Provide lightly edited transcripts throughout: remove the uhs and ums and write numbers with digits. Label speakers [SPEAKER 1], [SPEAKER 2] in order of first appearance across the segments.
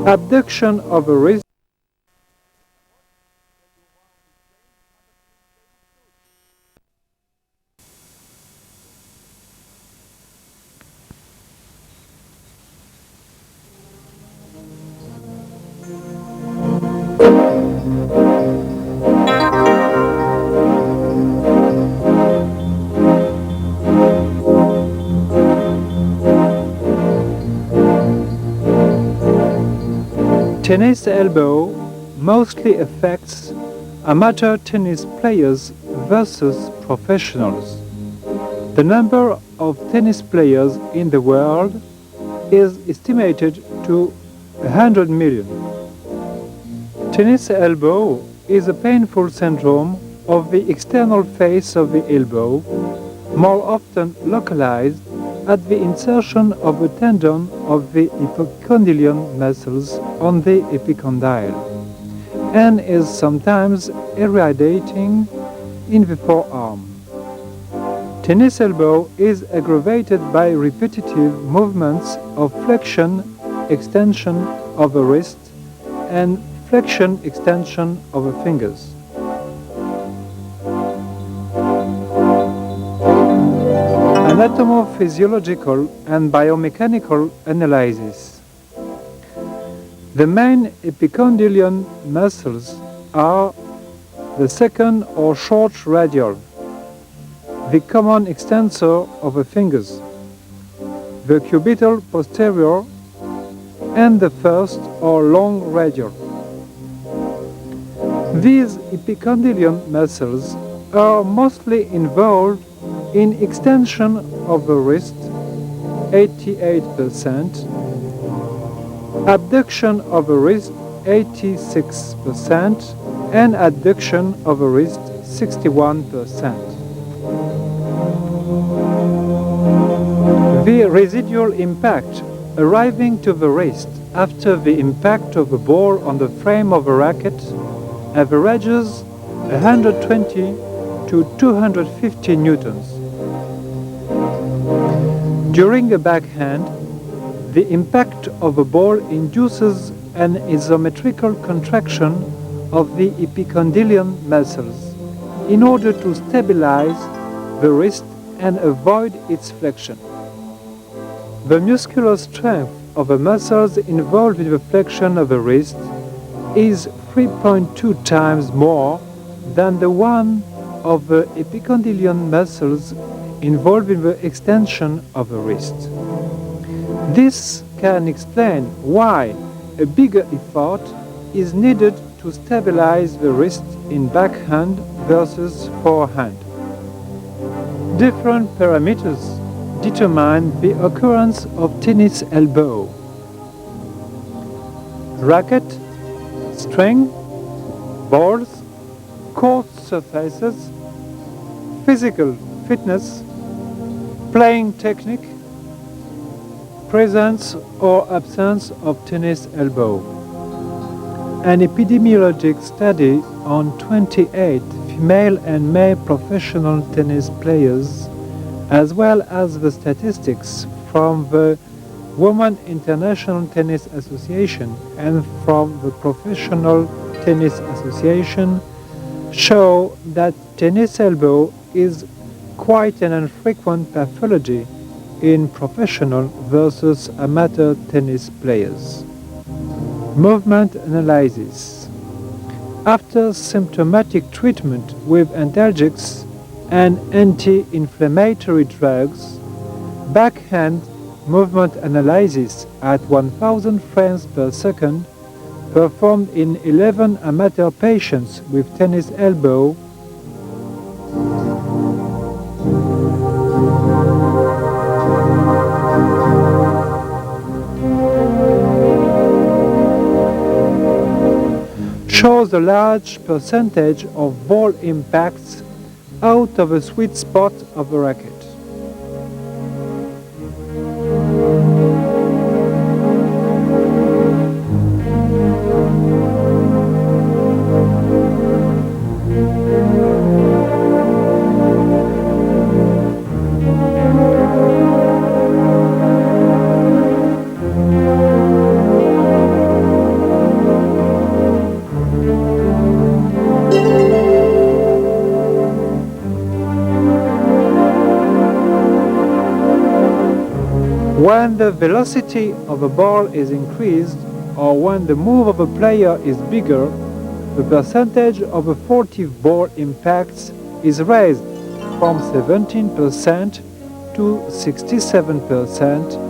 [SPEAKER 1] Abduction of a wrist. Tennis elbow mostly affects amateur tennis players versus professionals. The number of tennis players in the world is estimated to 100 million. Tennis elbow is a painful syndrome of the external face of the elbow, more often localized at the insertion of a tendon of the epicondyle muscles on the epicondyle, and is sometimes irradiating in the forearm. Tennis elbow is aggravated by repetitive movements of flexion, extension of the wrist, and flexion, extension of the fingers. Anatomophysiological and biomechanical analysis. The main epicondylian muscles are the second or short radial, the common extensor of the fingers, the cubital posterior, and the first or long radial. These epicondylian muscles are mostly involved in extension of the wrist, 88%, abduction of the wrist, 86%, and adduction of the wrist, 61%. The residual impact arriving to the wrist after the impact of the ball on the frame of a racket averages 120 to 250 newtons. During a backhand, the impact of a ball induces an isometrical contraction of the epicondylian muscles in order to stabilize the wrist and avoid its flexion. The muscular strength of the muscles involved in the flexion of the wrist is 3.2 times more than the one of the epicondylian muscles involved in the extension of the wrist. This can explain why a bigger effort is needed to stabilize the wrist in backhand versus forehand. Different parameters determine the occurrence of tennis elbow. Racket, string, balls, court surfaces, physical fitness, playing technique, presence or absence of tennis elbow. An epidemiologic study on 28 female and male professional tennis players, as well as the statistics from the Women International Tennis Association and from the Professional Tennis Association, show that tennis elbow is quite an infrequent pathology in professional versus amateur tennis players. Movement analysis. After symptomatic treatment with analgesics and anti-inflammatory drugs, backhand movement analysis at 1000 frames per second performed in 11 amateur patients with tennis elbow shows a large percentage of ball impacts out of the sweet spot of the racket. When the velocity of a ball is increased, or when the move of a player is bigger, the percentage of furtive ball impacts is raised from 17% to 67%.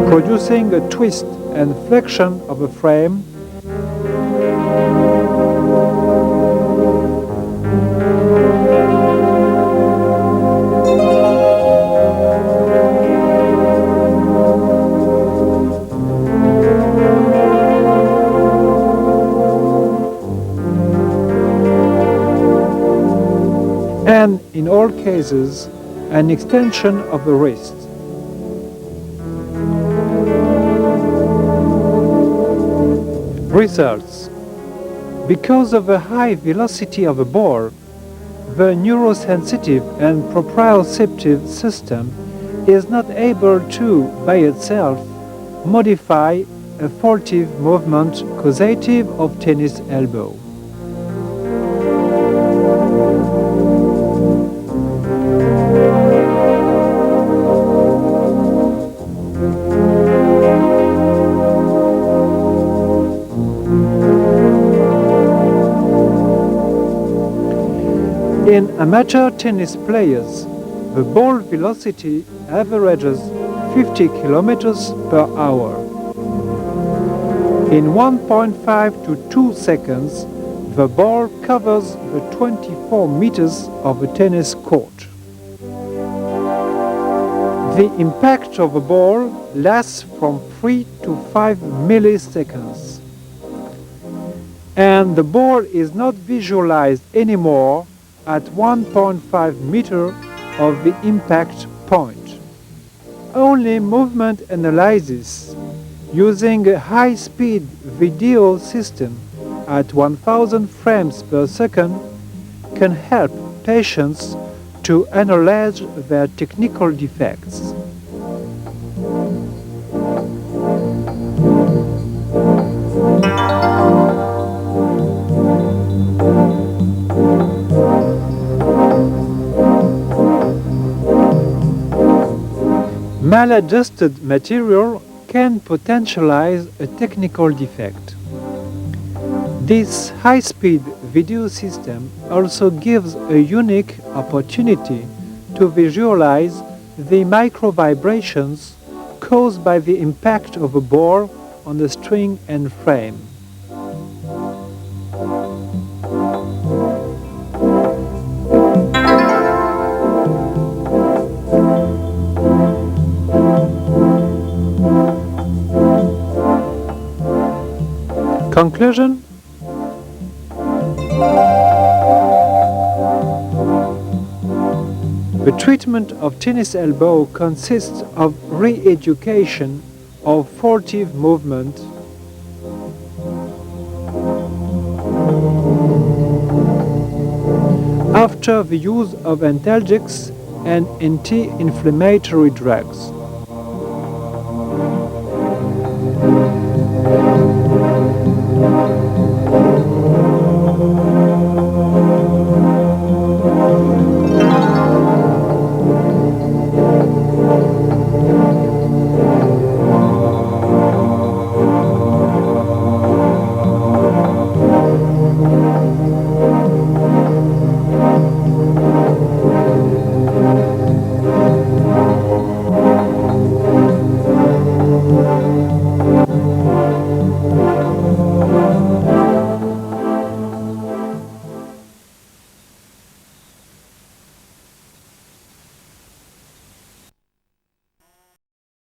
[SPEAKER 1] Producing a twist and flexion of a frame, and in all cases, an extension of the wrist. Results. Because of the high velocity of a ball, the neurosensitive and proprioceptive system is not able to, by itself, modify a furtive movement causative of tennis elbow. In amateur tennis players, the ball velocity averages 50 kilometers per hour. In 1.5 to 2 seconds, the ball covers the 24 meters of a tennis court. The impact of the ball lasts from 3 to 5 milliseconds. And the ball is not visualized anymore at 1.5 meter of the impact point. Only movement analysis using a high-speed video system at 1000 frames per second can help patients to analyze their technical defects. Maladjusted material can potentialize a technical defect. This high-speed video system also gives a unique opportunity to visualize the micro-vibrations caused by the impact of a ball on the string and frame. Conclusion? The treatment of tennis elbow consists of re-education of furtive movement, after the use of analgesics and anti-inflammatory drugs.